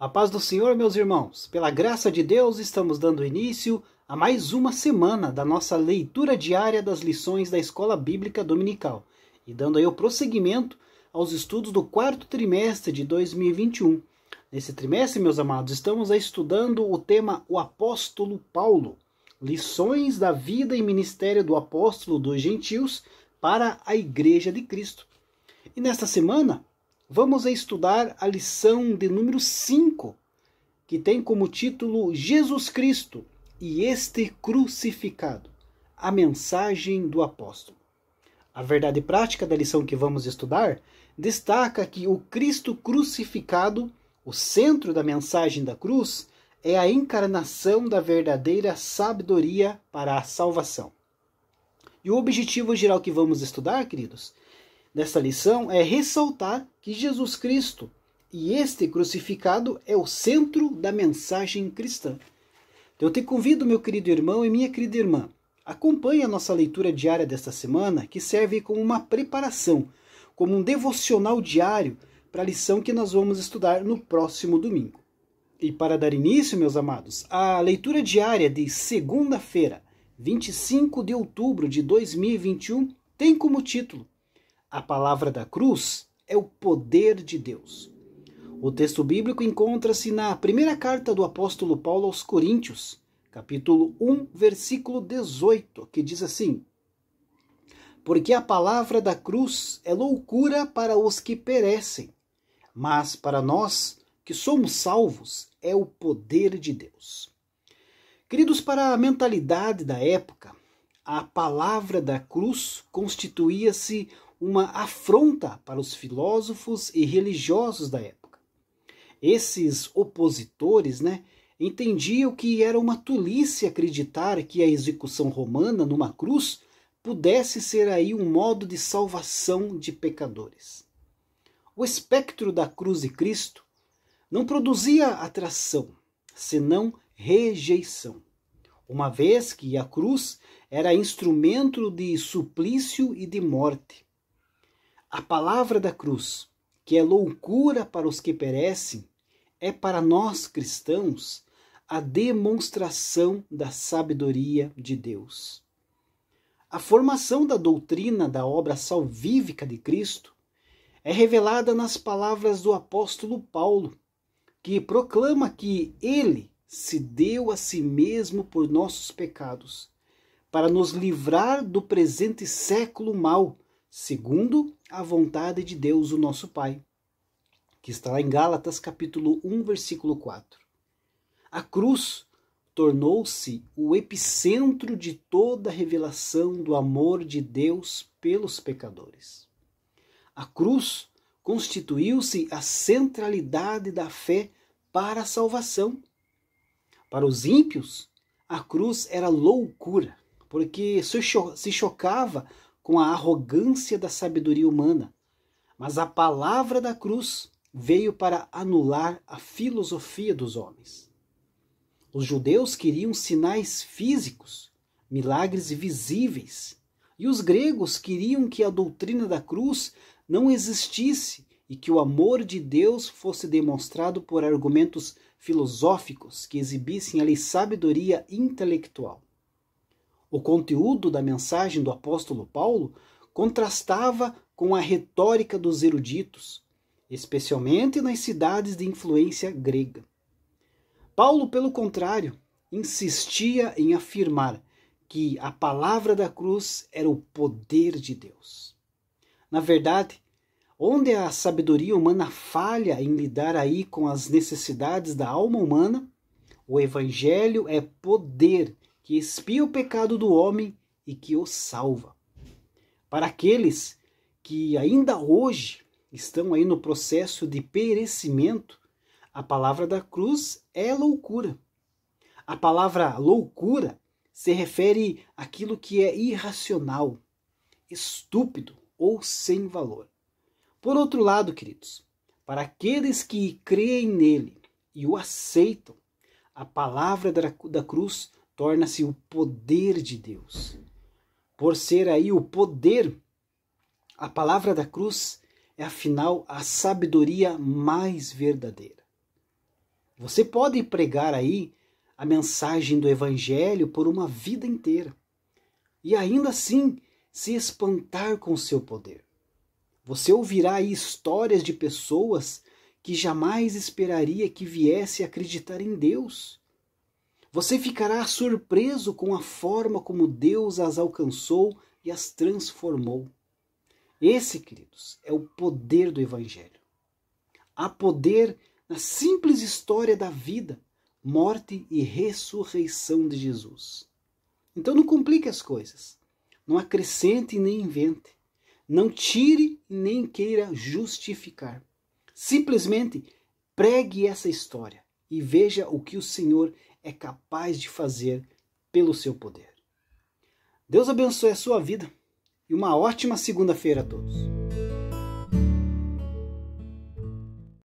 A paz do Senhor, meus irmãos. Pela graça de Deus, estamos dando início a mais uma semana da nossa leitura diária das lições da Escola Bíblica Dominical e dando aí o prosseguimento aos estudos do quarto trimestre de 2021. Nesse trimestre, meus amados, estamos aí estudando o tema O Apóstolo Paulo, lições da vida e ministério do apóstolo dos gentios para a Igreja de Cristo. E nesta semana, vamos estudar a lição de número 5, que tem como título Jesus Cristo e este crucificado, a mensagem do apóstolo. A verdade prática da lição que vamos estudar destaca que o Cristo crucificado, o centro da mensagem da cruz, é a encarnação da verdadeira sabedoria para a salvação. E o objetivo geral que vamos estudar, queridos, nesta lição é ressaltar que Jesus Cristo e este crucificado é o centro da mensagem cristã. Então eu te convido, meu querido irmão e minha querida irmã, acompanhe a nossa leitura diária desta semana, que serve como uma preparação, como um devocional diário para a lição que nós vamos estudar no próximo domingo. E para dar início, meus amados, a leitura diária de segunda-feira, 25 de outubro de 2021, tem como título A palavra da cruz é o poder de Deus. O texto bíblico encontra-se na primeira carta do apóstolo Paulo aos Coríntios, capítulo 1, versículo 18, que diz assim: Porque a palavra da cruz é loucura para os que perecem, mas para nós que somos salvos é o poder de Deus. Queridos, para a mentalidade da época, a palavra da cruz constituía-se uma afronta para os filósofos e religiosos da época. Esses opositores, entendiam que era uma tolice acreditar que a execução romana numa cruz pudesse ser aí um modo de salvação de pecadores. O espectro da cruz de Cristo não produzia atração, senão rejeição, uma vez que a cruz era instrumento de suplício e de morte. A palavra da cruz, que é loucura para os que perecem, é para nós cristãos a demonstração da sabedoria de Deus. A formação da doutrina da obra salvífica de Cristo é revelada nas palavras do apóstolo Paulo, que proclama que ele se deu a si mesmo por nossos pecados, para nos livrar do presente século mau, segundo a vontade de Deus, o nosso Pai, que está lá em Gálatas capítulo 1, versículo 4. A cruz tornou-se o epicentro de toda a revelação do amor de Deus pelos pecadores. A cruz constituiu-se a centralidade da fé para a salvação. Para os ímpios, a cruz era loucura, porque se chocava com a arrogância da sabedoria humana. Mas a palavra da cruz veio para anular a filosofia dos homens. Os judeus queriam sinais físicos, milagres visíveis, e os gregos queriam que a doutrina da cruz não existisse e que o amor de Deus fosse demonstrado por argumentos filosóficos que exibissem ali sabedoria intelectual. O conteúdo da mensagem do apóstolo Paulo contrastava com a retórica dos eruditos, especialmente nas cidades de influência grega. Paulo, pelo contrário, insistia em afirmar que a palavra da cruz era o poder de Deus. Na verdade, onde a sabedoria humana falha em lidar aí com as necessidades da alma humana, o evangelho é poder que expia o pecado do homem e que o salva. Para aqueles que ainda hoje estão aí no processo de perecimento, a palavra da cruz é loucura. A palavra loucura se refere àquilo que é irracional, estúpido ou sem valor. Por outro lado, queridos, para aqueles que creem nele e o aceitam, a palavra da cruz torna-se o poder de Deus. Por ser aí o poder, a palavra da cruz é afinal a sabedoria mais verdadeira. Você pode pregar aí a mensagem do Evangelho por uma vida inteira e ainda assim se espantar com o seu poder. Você ouvirá aí histórias de pessoas que jamais esperaria que viesse a acreditar em Deus. Você ficará surpreso com a forma como Deus as alcançou e as transformou. Esse, queridos, é o poder do Evangelho. Há poder na simples história da vida, morte e ressurreição de Jesus. Então não complique as coisas. Não acrescente nem invente. Não tire nem queira justificar. Simplesmente pregue essa história e veja o que o Senhor é capaz de fazer pelo seu poder. Deus abençoe a sua vida e uma ótima segunda-feira a todos.